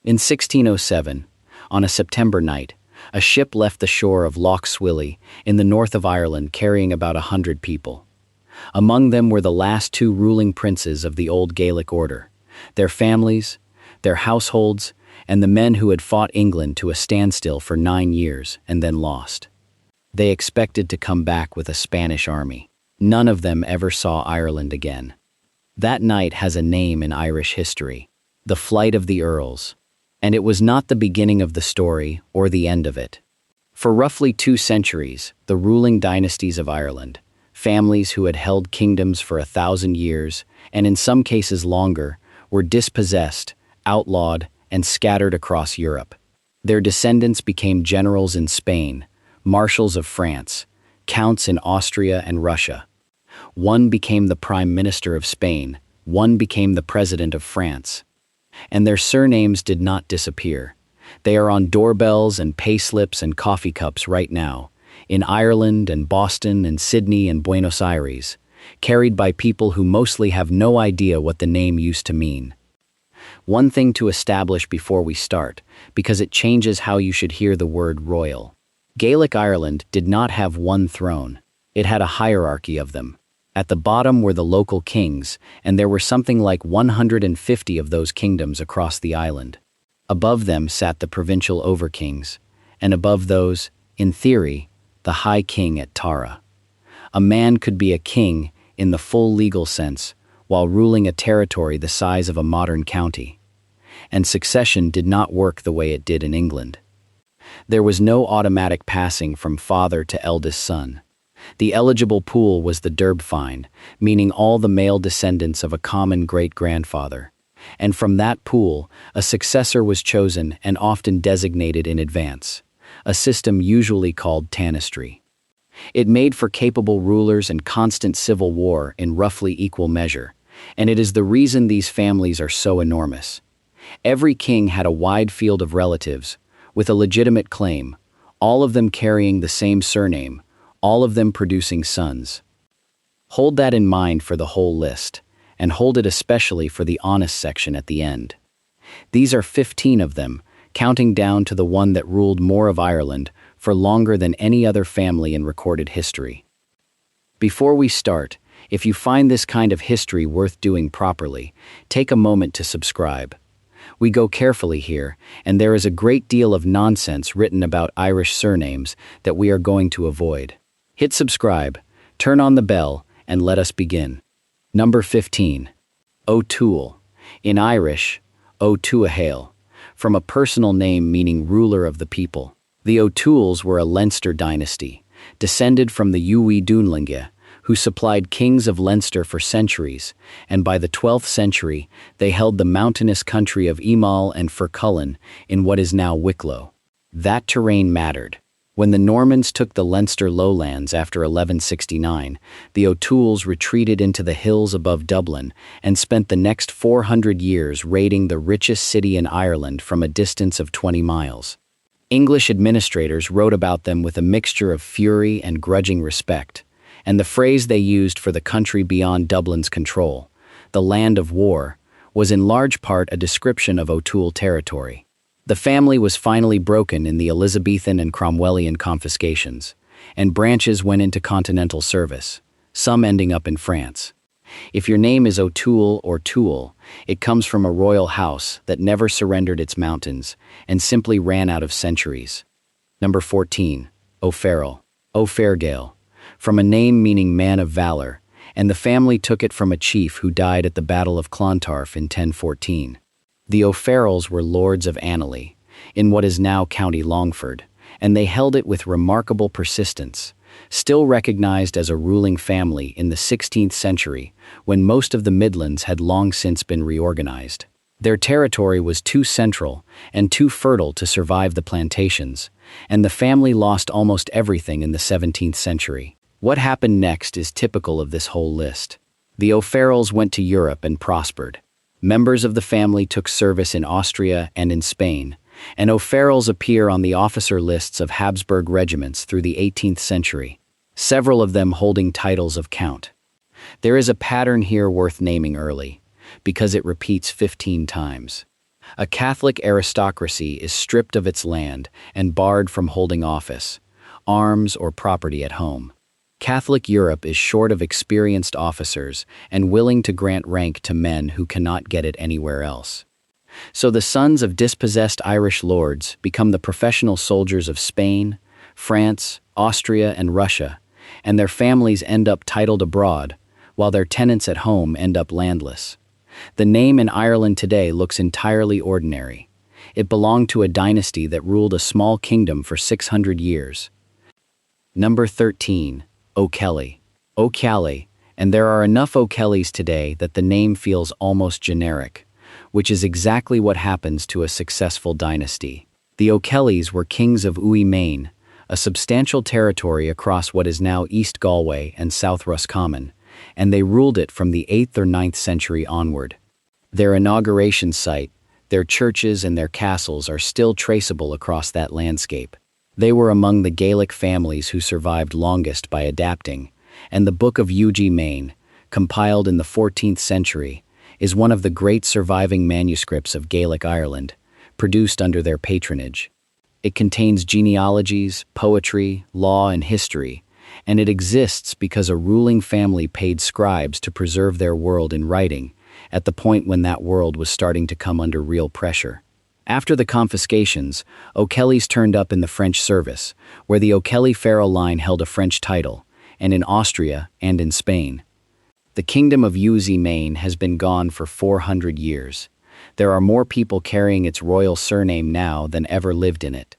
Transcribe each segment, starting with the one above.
In 1607, on a September night, a ship left the shore of Lough Swilly in the north of Ireland carrying about 100 people. Among them were the last two ruling princes of the old Gaelic order, their families, their households, and the men who had fought England to a standstill for 9 years and then lost. They expected to come back with a Spanish army. None of them ever saw Ireland again. That night has a name in Irish history, the Flight of the Earls. And it was not the beginning of the story or the end of it. For roughly 2 centuries, the ruling dynasties of Ireland, families who had held kingdoms for 1,000 years, and in some cases longer, were dispossessed, outlawed, and scattered across Europe. Their descendants became generals in Spain, marshals of France, counts in Austria and Russia. One became the prime minister of Spain, one became the president of France. And their surnames did not disappear. They are on doorbells and payslips and coffee cups right now, in Ireland and Boston and Sydney and Buenos Aires, carried by people who mostly have no idea what the name used to mean. One thing to establish before we start, because it changes how you should hear the word royal. Gaelic Ireland did not have one throne. It had a hierarchy of them. At the bottom were the local kings, and there were something like 150 of those kingdoms across the island. Above them sat the provincial overkings, and above those, in theory, the High King at Tara. A man could be a king in the full legal sense, while ruling a territory the size of a modern county. And succession did not work the way it did in England. There was no automatic passing from father to eldest son. The eligible pool was the Derbfine, meaning all the male descendants of a common great-grandfather. And from that pool, a successor was chosen and often designated in advance, a system usually called dynasty. It made for capable rulers and constant civil war in roughly equal measure, and it is the reason these families are so enormous. Every king had a wide field of relatives, with a legitimate claim, all of them carrying the same surname, all of them producing sons. Hold that in mind for the whole list, and hold it especially for the honest section at the end. These are 15 of them, counting down to the one that ruled more of Ireland for longer than any other family in recorded history. Before we start, if you find this kind of history worth doing properly, take a moment to subscribe. We go carefully here, and there is a great deal of nonsense written about Irish surnames that we are going to avoid. Hit subscribe, turn on the bell, and let us begin. Number 15. O'Toole. In Irish, O'Tuahail, from a personal name meaning ruler of the people. The O'Tooles were a Leinster dynasty, descended from the Uí Dunlinge, who supplied kings of Leinster for centuries, and by the 12th century they held the mountainous country of Emal and Fercullen in what is now Wicklow. That terrain mattered. When the Normans took the Leinster lowlands after 1169, the O'Tooles retreated into the hills above Dublin and spent the next 400 years raiding the richest city in Ireland from a distance of 20 miles. English administrators wrote about them with a mixture of fury and grudging respect, and the phrase they used for the country beyond Dublin's control, the land of war, was in large part a description of O'Toole territory. The family was finally broken in the Elizabethan and Cromwellian confiscations, and branches went into continental service, some ending up in France. If your name is O'Toole or Toole, it comes from a royal house that never surrendered its mountains and simply ran out of centuries. Number 14. O'Farrell. O'Fairgale, from a name meaning man of valor, and the family took it from a chief who died at the Battle of Clontarf in 1014. The O'Farrells were lords of Annally, in what is now County Longford, and they held it with remarkable persistence, still recognized as a ruling family in the 16th century when most of the Midlands had long since been reorganized. Their territory was too central and too fertile to survive the plantations, and the family lost almost everything in the 17th century. What happened next is typical of this whole list. The O'Farrells went to Europe and prospered. Members of the family took service in Austria and in Spain, and O'Farrells appear on the officer lists of Habsburg regiments through the 18th century, several of them holding titles of count. There is a pattern here worth naming early, because it repeats 15 times. A Catholic aristocracy is stripped of its land and barred from holding office, arms, or property at home. Catholic Europe is short of experienced officers and willing to grant rank to men who cannot get it anywhere else. So the sons of dispossessed Irish lords become the professional soldiers of Spain, France, Austria, and Russia, and their families end up titled abroad, while their tenants at home end up landless. The name in Ireland today looks entirely ordinary. It belonged to a dynasty that ruled a small kingdom for 600 years. Number 13. O'Kelly. O'Kelly, and there are enough O'Kellys today that the name feels almost generic, which is exactly what happens to a successful dynasty. The O'Kellys were kings of Uí Main, a substantial territory across what is now East Galway and South Roscommon, and they ruled it from the 8th or 9th century onward. Their inauguration site, their churches and their castles are still traceable across that landscape. They were among the Gaelic families who survived longest by adapting, and the Book of Uí Main, compiled in the 14th century, is one of the great surviving manuscripts of Gaelic Ireland, produced under their patronage. It contains genealogies, poetry, law, and history, and it exists because a ruling family paid scribes to preserve their world in writing, at the point when that world was starting to come under real pressure. After the confiscations, O'Kellys turned up in the French service, where the O'Kelly feral line held a French title, and in Austria and in Spain. The kingdom of Uí Main has been gone for 400 years. There are more people carrying its royal surname now than ever lived in it.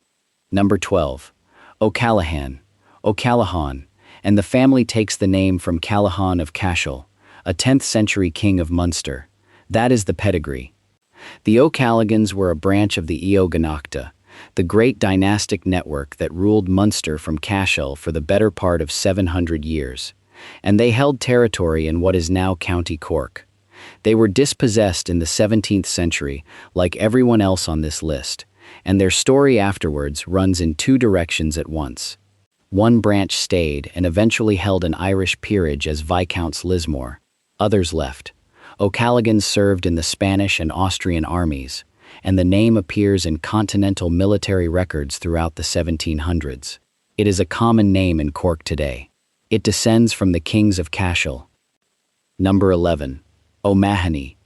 Number 12. O'Callaghan. O'Callaghan, and the family takes the name from Callaghan of Cashel, a 10th century king of Munster. That is the pedigree. The O'Callaghans were a branch of the Eoganachta, the great dynastic network that ruled Munster from Cashel for the better part of 700 years, and they held territory in what is now County Cork. They were dispossessed in the 17th century, like everyone else on this list, and their story afterwards runs in two directions at once. One branch stayed and eventually held an Irish peerage as Viscounts Lismore. Others left. O'Callaghans served in the Spanish and Austrian armies, and the name appears in continental military records throughout the 1700s. It is a common name in Cork today. It descends from the kings of Cashel. Number 11. O'Mahony.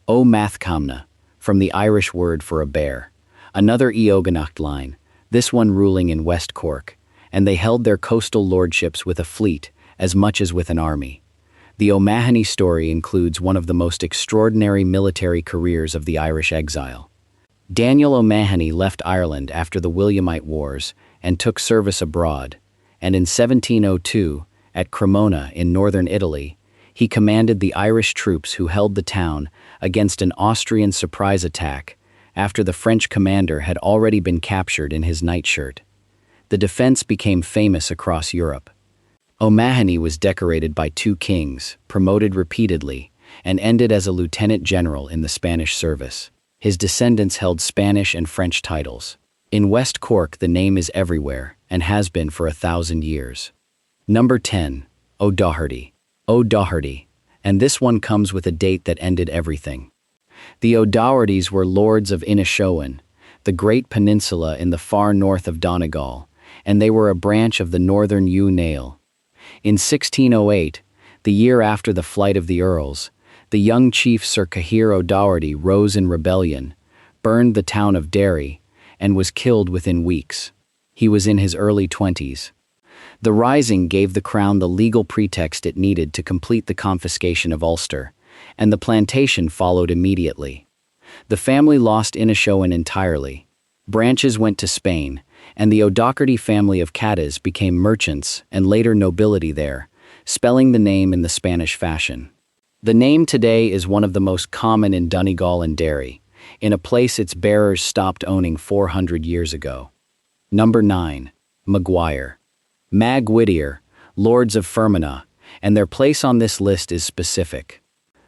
O'Mathcamna, from the Irish word for a bear. Another Eoganacht line, this one ruling in West Cork, and they held their coastal lordships with a fleet as much as with an army. The O'Mahony story includes one of the most extraordinary military careers of the Irish exile. Daniel O'Mahony left Ireland after the Williamite Wars and took service abroad, and in 1702, at Cremona in northern Italy, he commanded the Irish troops who held the town against an Austrian surprise attack after the French commander had already been captured in his nightshirt. The defense became famous across Europe. O'Mahony was decorated by two kings, promoted repeatedly, and ended as a lieutenant general in the Spanish service. His descendants held Spanish and French titles. In West Cork, the name is everywhere and has been for 1,000 years. Number 10. O'Doherty. O'Doherty, and this one comes with a date that ended everything. The O'Dohertys were lords of Inishowen, the great peninsula in the far north of Donegal, and they were a branch of the northern O'Neill. In 1608, the year after the flight of the Earls, the young chief Sir Cahir O'Doherty rose in rebellion, burned the town of Derry, and was killed within weeks. He was in his early 20s. The rising gave the crown the legal pretext it needed to complete the confiscation of Ulster, and the plantation followed immediately. The family lost Inishowen entirely. Branches went to Spain, and the O'Doherty family of Cadiz became merchants and later nobility there, spelling the name in the Spanish fashion. The name today is one of the most common in Donegal and Derry, in a place its bearers stopped owning 400 years ago. Number 9. Maguire. Mag Whittier, lords of Fermanagh, and their place on this list is specific.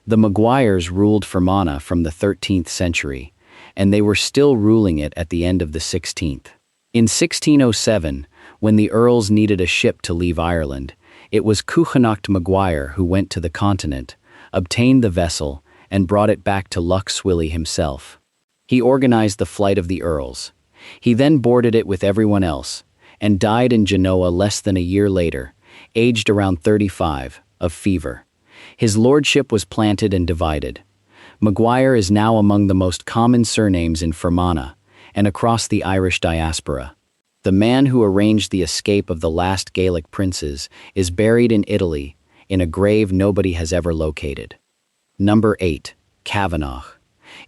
The Maguires ruled Fermanagh from the 13th century, and they were still ruling it at the end of the 16th. In 1607, when the Earls needed a ship to leave Ireland, it was Cuchanacht Maguire who went to the continent, obtained the vessel, and brought it back to Lough Swilly himself. He organized the flight of the Earls. He then boarded it with everyone else, and died in Genoa less than a year later, aged around 35, of fever. His lordship was planted and divided. Maguire is now among the most common surnames in Fermanagh and across the Irish diaspora. The man who arranged the escape of the last Gaelic princes is buried in Italy, in a grave nobody has ever located. Number 8. Kavanagh.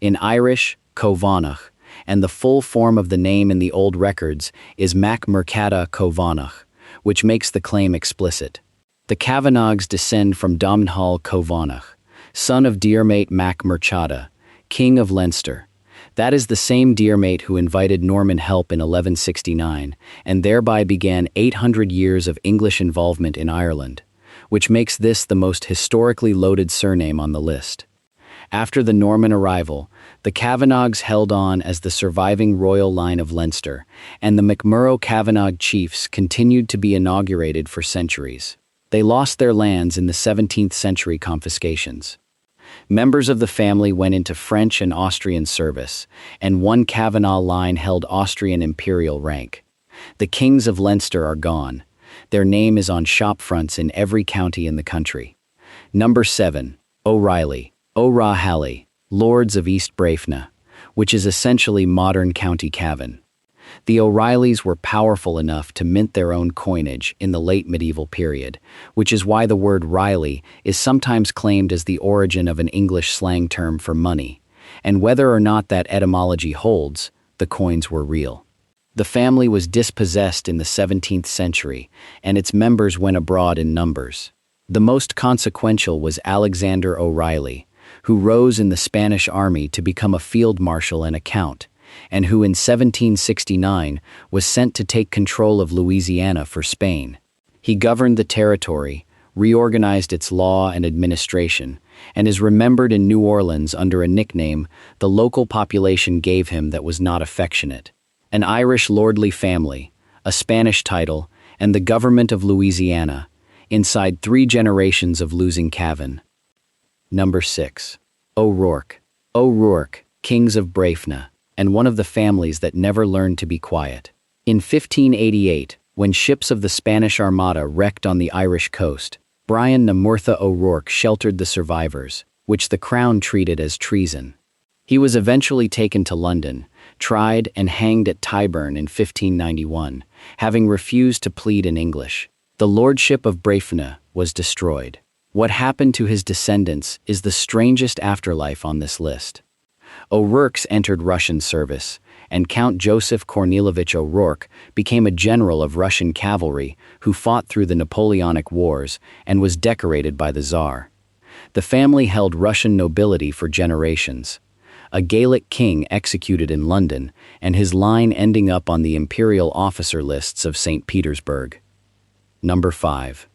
In Irish, Covanach, and the full form of the name in the old records is MacMurchada Covanach, which makes the claim explicit. The Kavanaghs descend from Domhnall Covanach, son of Diarmait MacMurchada, king of Leinster. That is the same Diarmait who invited Norman help in 1169, and thereby began 800 years of English involvement in Ireland, which makes this the most historically loaded surname on the list. After the Norman arrival, the Kavanaghs held on as the surviving royal line of Leinster, and the MacMurrough-Kavanagh chiefs continued to be inaugurated for centuries. They lost their lands in the 17th century confiscations. Members of the family went into French and Austrian service, and one Kavanagh line held Austrian imperial rank. The kings of Leinster are gone. Their name is on shop fronts in every county in the country. Number 7. O'Reilly. O'Rahally, Lords of East Breifne, which is essentially modern County Cavan. The O'Reillys were powerful enough to mint their own coinage in the late medieval period, which is why the word Riley is sometimes claimed as the origin of an English slang term for money, and whether or not that etymology holds, the coins were real. The family was dispossessed in the 17th century, and its members went abroad in numbers. The most consequential was Alexander O'Reilly, who rose in the Spanish army to become a field marshal and a count, and who in 1769 was sent to take control of Louisiana for Spain. He governed the territory, reorganized its law and administration, and is remembered in New Orleans under a nickname the local population gave him that was not affectionate. An Irish lordly family, a Spanish title, and the government of Louisiana, inside 3 generations of losing Cavan. Number 6. O'Rourke. O'Rourke, kings of Breifne, and one of the families that never learned to be quiet. In 1588, when ships of the Spanish Armada wrecked on the Irish coast, Brian na Murtha O'Rourke sheltered the survivors, which the crown treated as treason. He was eventually taken to London, tried and hanged at Tyburn in 1591, having refused to plead in English. The lordship of Breifne was destroyed. What happened to his descendants is the strangest afterlife on this list. O'Rourke's entered Russian service, and Count Joseph Kornilowicz O'Rourke became a general of Russian cavalry who fought through the Napoleonic Wars and was decorated by the Tsar. The family held Russian nobility for generations. A Gaelic king executed in London, and his line ending up on the imperial officer lists of St. Petersburg. Number 5.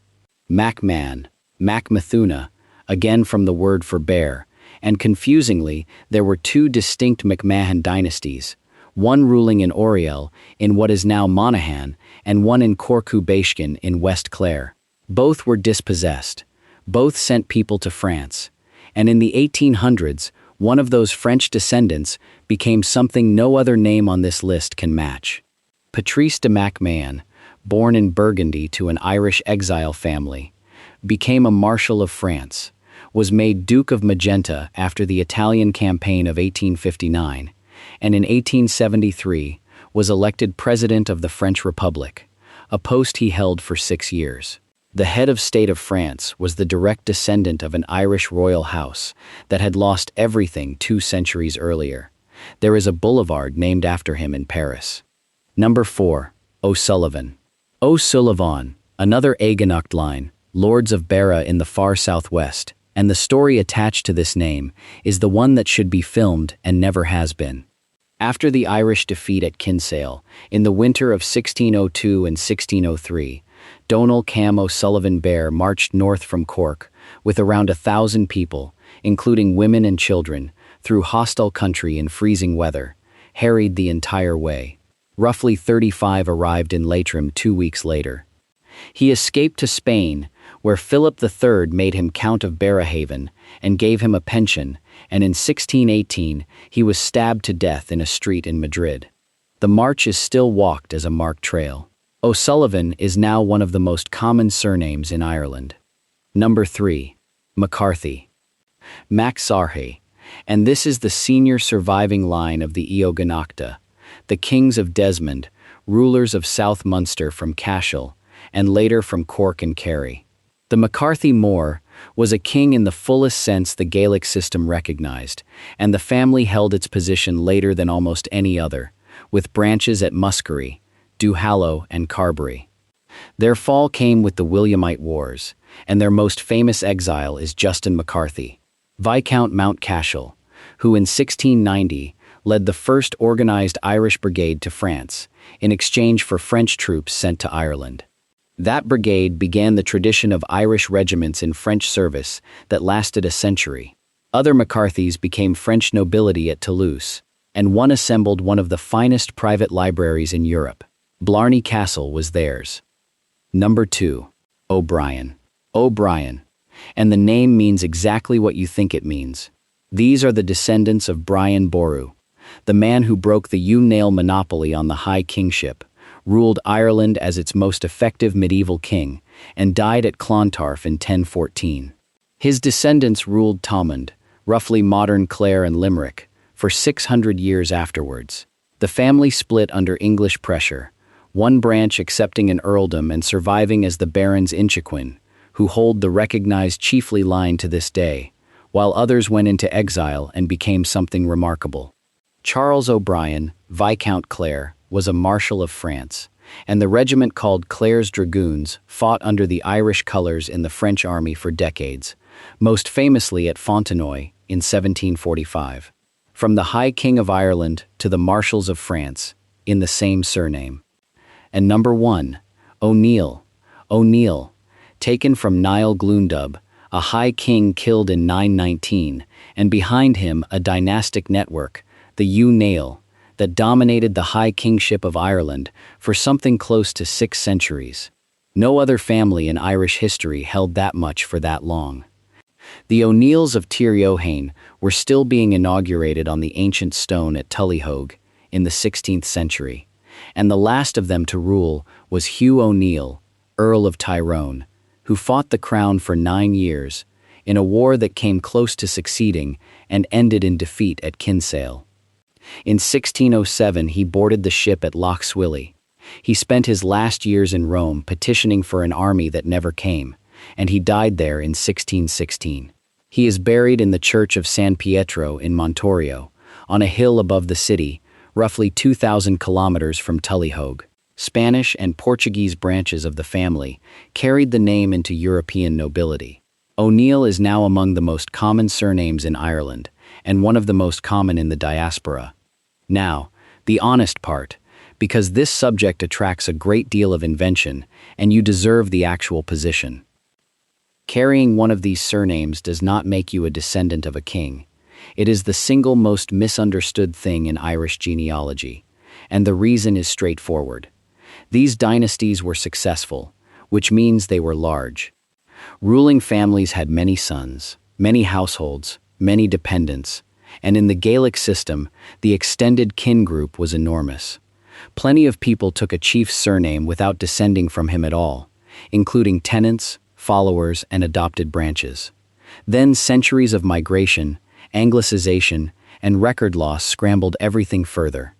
MacMahon. MacMathuna, again from the word for bear, and confusingly, there were 2 distinct MacMahon dynasties, one ruling in Oriel, in what is now Monaghan, and one in Corcu Beishkin in West Clare. Both were dispossessed. Both sent people to France, and in the 1800s, one of those French descendants became something no other name on this list can match. Patrice de MacMahon, born in Burgundy to an Irish exile family, became a Marshal of France, was made Duke of Magenta after the Italian campaign of 1859, and in 1873 was elected President of the French Republic, a post he held for 6 years. The head of state of France was the direct descendant of an Irish royal house that had lost everything 2 centuries earlier. There is a boulevard named after him in Paris. Number 4. O'Sullivan. O'Sullivan, another Aegonacht line, Lords of Beara in the far southwest, and the story attached to this name is the one that should be filmed and never has been. After the Irish defeat at Kinsale, in the winter of 1602 and 1603, Donal Cam O'Sullivan Bear marched north from Cork with around 1,000 people, including women and children, through hostile country in freezing weather, harried the entire way. Roughly 35 arrived in Leitrim 2 weeks later. He escaped to Spain, where Philip III made him Count of Berehaven and gave him a pension, and in 1618 he was stabbed to death in a street in Madrid. The march is still walked as a marked trail. O'Sullivan is now one of the most common surnames in Ireland. Number 3. MacCarthy. MacCarthys, and this is the senior surviving line of the Eoganachta, the kings of Desmond, rulers of South Munster from Cashel, and later from Cork and Kerry. The MacCarthy Mór was a king in the fullest sense the Gaelic system recognized, and the family held its position later than almost any other, with branches at Muskerry, Duhallow, and Carbery. Their fall came with the Williamite Wars, and their most famous exile is Justin MacCarthy, Viscount Mount Cashel, who in 1690 led the first organized Irish brigade to France, in exchange for French troops sent to Ireland. That brigade began the tradition of Irish regiments in French service that lasted a century. Other MacCarthys became French nobility at Toulouse, and one assembled one of the finest private libraries in Europe. Blarney Castle was theirs. Number 2. O'Brien. O'Brien. And the name means exactly what you think it means. These are the descendants of Brian Boru, the man who broke the O'Neill monopoly on the High Kingship, ruled Ireland as its most effective medieval king, and died at Clontarf in 1014. His descendants ruled Thomond, roughly modern Clare and Limerick, for 600 years afterwards. The family split under English pressure, one branch accepting an earldom and surviving as the Barons Inchiquin, who hold the recognized chiefly line to this day, while others went into exile and became something remarkable. Charles O'Brien, Viscount Clare, was a Marshal of France, and the regiment called Clare's Dragoons fought under the Irish colours in the French army for decades, most famously at Fontenoy in 1745. From the High King of Ireland to the Marshals of France, in the same surname. And number 1, O'Neill. O'Neill, taken from Niall Glundubh, a high king killed in 919, and behind him a dynastic network, the O'Neill, that dominated the high kingship of Ireland for something close to 6 centuries. No other family in Irish history held that much for that long. The O'Neills of Tiriohain were still being inaugurated on the ancient stone at Tullyhogue in the 16th century, and the last of them to rule was Hugh O'Neill, Earl of Tyrone, who fought the crown for 9 years, in a war that came close to succeeding and ended in defeat at Kinsale. In 1607 he boarded the ship at Lough Swilly. He spent his last years in Rome petitioning for an army that never came, and he died there in 1616. He is buried in the church of San Pietro in Montorio, on a hill above the city, roughly 2,000 kilometers from Tullyhogue. Spanish and Portuguese branches of the family carried the name into European nobility. O'Neill is now among the most common surnames in Ireland, and one of the most common in the diaspora. Now, the honest part, because this subject attracts a great deal of invention, and you deserve the actual position. Carrying one of these surnames does not make you a descendant of a king. It is the single most misunderstood thing in Irish genealogy, and the reason is straightforward. These dynasties were successful, which means they were large. Ruling families had many sons, many households, many dependents, and in the Gaelic system, the extended kin group was enormous. Plenty of people took a chief's surname without descending from him at all, including tenants, followers, and adopted branches. Then centuries of migration, Anglicization, and record loss scrambled everything further.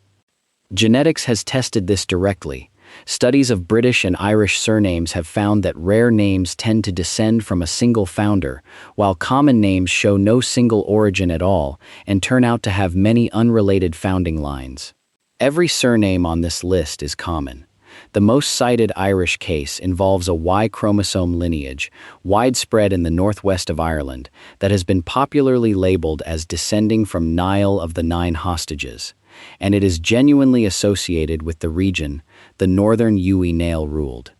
Genetics has tested this directly. Studies of British and Irish surnames have found that rare names tend to descend from a single founder, while common names show no single origin at all and turn out to have many unrelated founding lines. Every surname on this list is common. The most cited Irish case involves a Y chromosome lineage, widespread in the northwest of Ireland, that has been popularly labeled as descending from Niall of the Nine Hostages, and it is genuinely associated with the region the northern O'Neill ruled.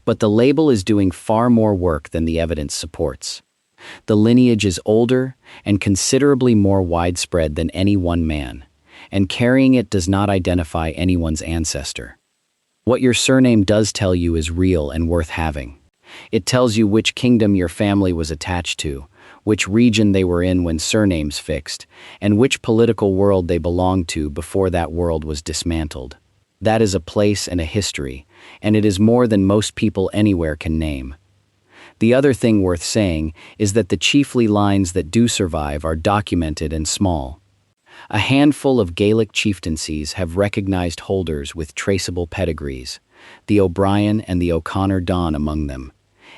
But the label is doing far more work than the evidence supports. The lineage is older and considerably more widespread than any one man, and carrying it does not identify anyone's ancestor. What your surname does tell you is real and worth having. It tells you which kingdom your family was attached to, which region they were in when surnames fixed, and which political world they belonged to before that world was dismantled. That is a place and a history, and it is more than most people anywhere can name. The other thing worth saying is that the chiefly lines that do survive are documented and small. A handful of Gaelic chieftaincies have recognized holders with traceable pedigrees, the O'Brien and the O'Connor Don among them.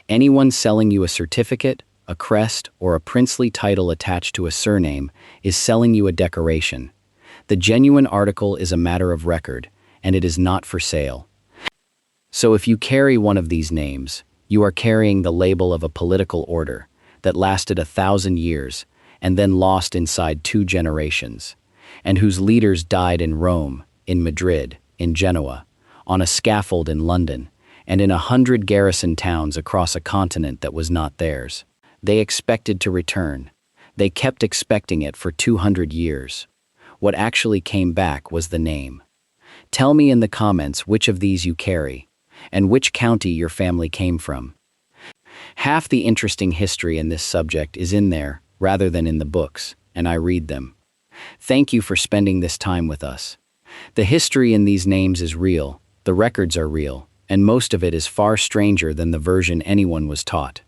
Anyone selling you a certificate, a crest, or a princely title attached to a surname is selling you a decoration. The genuine article is a matter of record, and it is not for sale. So if you carry one of these names, you are carrying the label of a political order that lasted 1,000 years and then lost inside 2 generations, and whose leaders died in Rome, in Madrid, in Genoa, on a scaffold in London, and in 100 garrison towns across a continent that was not theirs. They expected to return. They kept expecting it for 200 years. What actually came back was the name. Tell me in the comments which of these you carry, and which county your family came from. Half the interesting history in this subject is in there, rather than in the books, and I read them. Thank you for spending this time with us. The history in these names is real, the records are real, and most of it is far stranger than the version anyone was taught.